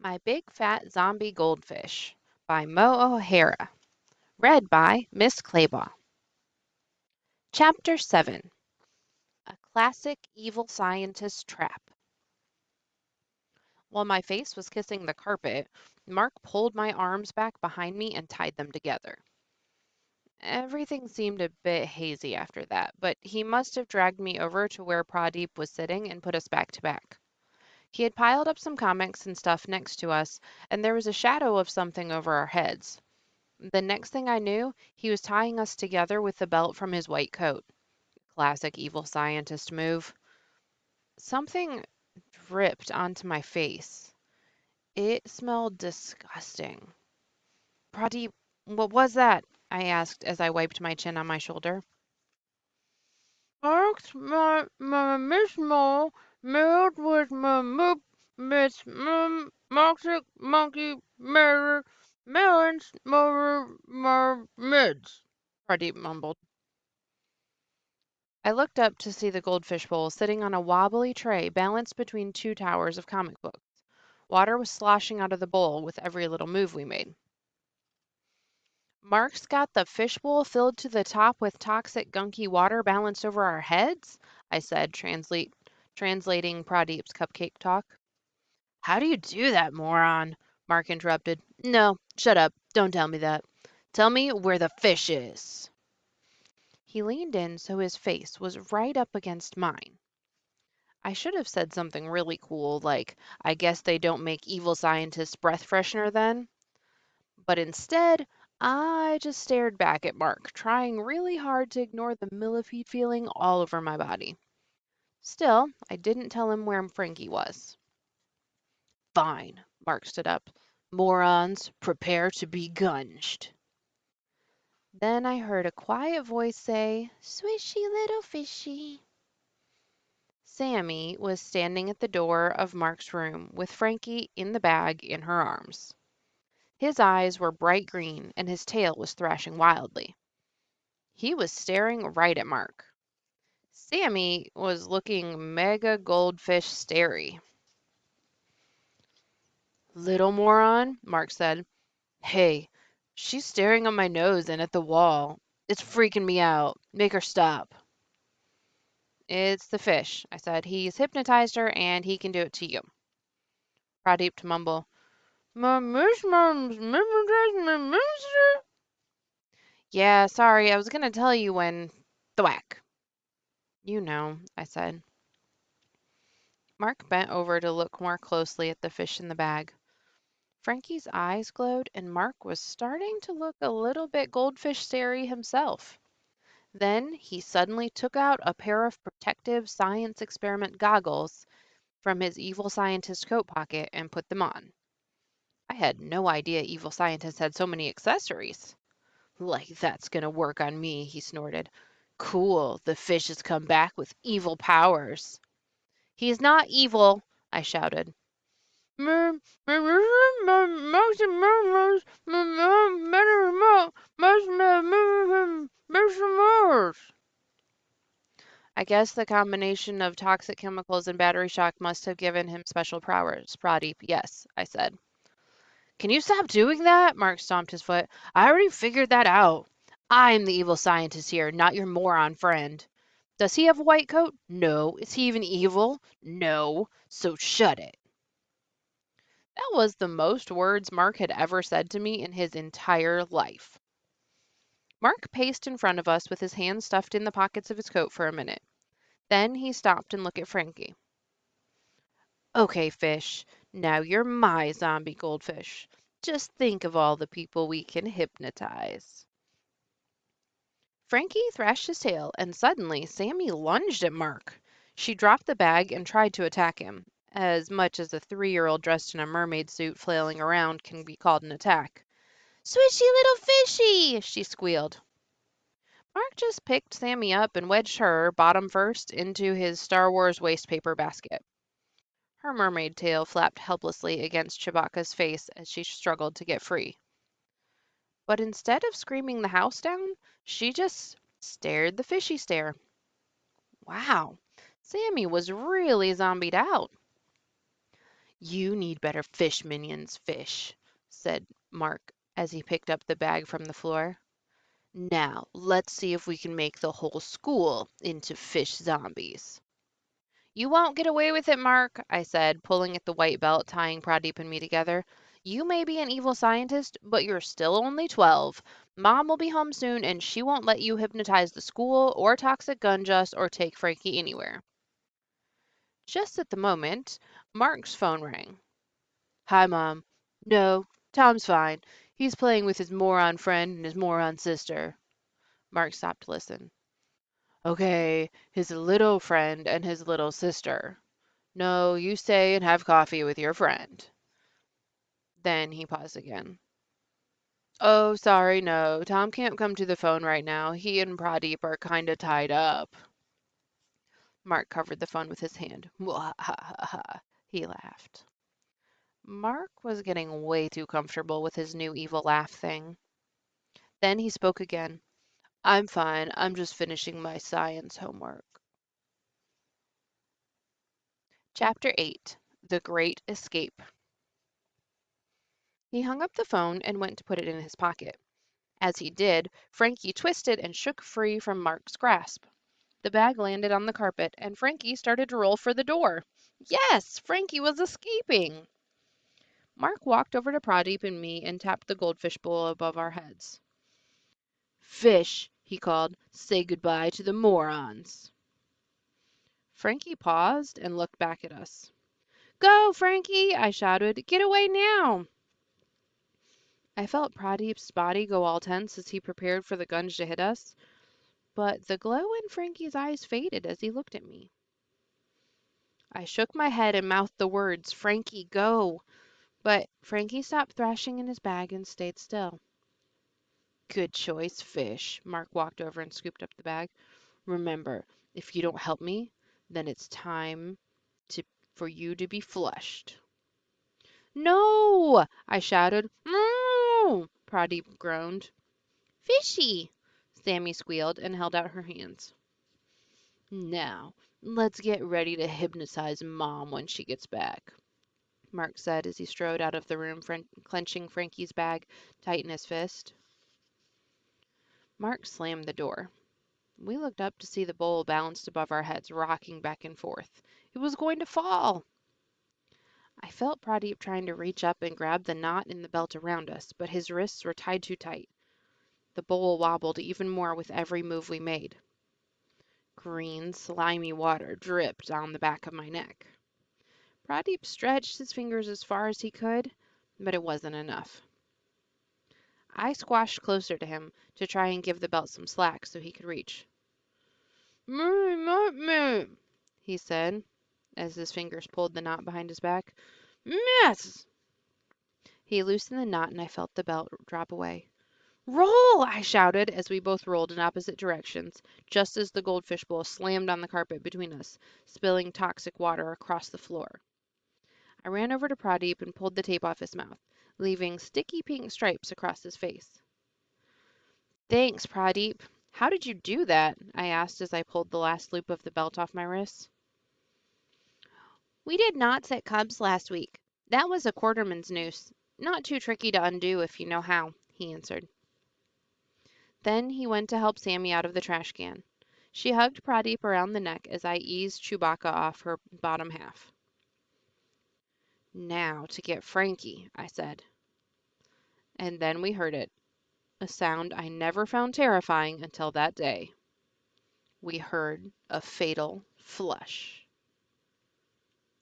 My Big Fat Zombie Goldfish by Mo O'Hara. Read by Miss Claybaugh. Chapter 7. A Classic Evil Scientist Trap. While my face was kissing the carpet, Mark pulled my arms back behind me and tied them together. Everything seemed a bit hazy after that, but he must have dragged me over to where Pradeep was sitting and put us back to back. He had piled up some comics and stuff next to us, and there was a shadow of something over our heads. The next thing I knew, he was tying us together with the belt from his white coat. Classic evil scientist move. Something dripped onto my face. It smelled disgusting. Pradeep, what was that? I asked as I wiped my chin on my shoulder. Marks my mismo made with my moop miss moxic monkey mirror melons more mids. Pradeep mumbled. I looked up to see the goldfish bowl sitting on a wobbly tray balanced between two towers of comic books. Water was sloshing out of the bowl with every little move we made. Mark's got the fishbowl filled to the top with toxic, gunky water balanced over our heads, I said, translating Pradeep's cupcake talk. How do you do that, moron? Mark interrupted. No, shut up. Don't tell me that. Tell me where the fish is. He leaned in so his face was right up against mine. I should have said something really cool, like, I guess they don't make evil scientists breath freshener then. But instead, I just stared back at Mark, trying really hard to ignore the millipede feeling all over my body. Still, I didn't tell him where Frankie was. Fine, Mark stood up. Morons, prepare to be gunged. Then I heard a quiet voice say, Swishy little fishy. Sammy was standing at the door of Mark's room with Frankie in the bag in her arms. His eyes were bright green and his tail was thrashing wildly. He was staring right at Mark. Sammy was looking mega goldfish starey. Little moron, Mark said. Hey, she's staring at my nose and at the wall. It's freaking me out. Make her stop. It's the fish, I said. He's hypnotized her and he can do it to you. Pradeep to mumble. My miss mom's my mister. Yeah, sorry, I was gonna tell you when. Thwack. You know, I said. Mark bent over to look more closely at the fish in the bag. Frankie's eyes glowed, and Mark was starting to look a little bit goldfish starey himself. Then he suddenly took out a pair of protective science experiment goggles from his evil scientist coat pocket and put them on. I had no idea evil scientists had so many accessories. Like that's gonna work on me, he snorted. Cool, the fish has come back with evil powers. He's not evil, I shouted. My moxie murmurs my better must Mars. I guess the combination of toxic chemicals and battery shock must have given him special powers. Pradeep, yes, I said. Can you stop doing that? Mark stomped his foot. I already figured that out. I'm the evil scientist here, not your moron friend. Does he have a white coat? No. Is he even evil? No. So shut it. That was the most words Mark had ever said to me in his entire life. Mark paced in front of us with his hands stuffed in the pockets of his coat for a minute. Then he stopped and looked at Frankie. Okay, fish, now you're my zombie goldfish. Just think of all the people we can hypnotize. Frankie thrashed his tail, and suddenly Sammy lunged at Mark. She dropped the bag and tried to attack him, as much as a 3-year-old dressed in a mermaid suit flailing around can be called an attack. Swishy little fishy! She squealed. Mark just picked Sammy up and wedged her, bottom first, into his Star Wars wastepaper basket. Her mermaid tail flapped helplessly against Chewbacca's face as she struggled to get free. But instead of screaming the house down, she just stared the fishy stare. Wow, Sammy was really zombied out. You need better fish minions, fish, said Mark as he picked up the bag from the floor. Now, let's see if we can make the whole school into fish zombies. You won't get away with it, Mark, I said, pulling at the white belt tying Pradeep and me together. You may be an evil scientist, but you're still only 12. Mom will be home soon, and she won't let you hypnotize the school or toxic gunge us or take Frankie anywhere. Just at the moment, Mark's phone rang. Hi, Mom. No, Tom's fine. He's playing with his moron friend and his moron sister. Mark stopped to listen. Okay, his little friend and his little sister. No, you stay and have coffee with your friend. Then he paused again. Oh, sorry, no. Tom can't come to the phone right now. He and Pradeep are kinda tied up. Mark covered the phone with his hand. Mwahaha. He laughed. Mark was getting way too comfortable with his new evil laugh thing. Then he spoke again. I'm fine. I'm just finishing my science homework. Chapter 8. The Great Escape. He hung up the phone and went to put it in his pocket. As he did, Frankie twisted and shook free from Mark's grasp. The bag landed on the carpet, and Frankie started to roll for the door. Yes, Frankie was escaping! Mark walked over to Pradeep and me and tapped the goldfish bowl above our heads. Fish, he called, say goodbye to the morons. Frankie paused and looked back at us. Go, Frankie, I shouted. Get away now. I felt Pradeep's body go all tense as he prepared for the guns to hit us, but the glow in Frankie's eyes faded as he looked at me. I shook my head and mouthed the words, Frankie, go, but Frankie stopped thrashing in his bag and stayed still. Good choice, fish. Mark walked over and scooped up the bag. Remember, if you don't help me, then it's time to for you to be flushed. No! I shouted. No! Pradeep groaned. Fishy! Sammy squealed and held out her hands. Now, let's get ready to hypnotize Mom when she gets back, Mark said as he strode out of the room, clenching Frankie's bag tight in his fist. Mark slammed the door. We looked up to see the bowl balanced above our heads, rocking back and forth. It was going to fall! I felt Pradeep trying to reach up and grab the knot in the belt around us, but his wrists were tied too tight. The bowl wobbled even more with every move we made. Green, slimy water dripped down the back of my neck. Pradeep stretched his fingers as far as he could, but it wasn't enough. I squashed closer to him to try and give the belt some slack so he could reach. Me, He said, as his fingers pulled the knot behind his back. Miss! He loosened the knot and I felt the belt drop away. Roll! I shouted as we both rolled in opposite directions, just as the goldfish bowl slammed on the carpet between us, spilling toxic water across the floor. I ran over to Pradeep and pulled the tape off his mouth, leaving sticky pink stripes across his face. Thanks, Pradeep. How did you do that? I asked as I pulled the last loop of the belt off my wrist. We did knots at Cubs last week. That was a quarterman's noose. Not too tricky to undo if you know how, he answered. Then he went to help Sammy out of the trash can. She hugged Pradeep around the neck as I eased Chewbacca off her bottom half. Now to get Frankie, I said. And then we heard it, a sound I never found terrifying until that day. We heard a fatal flush.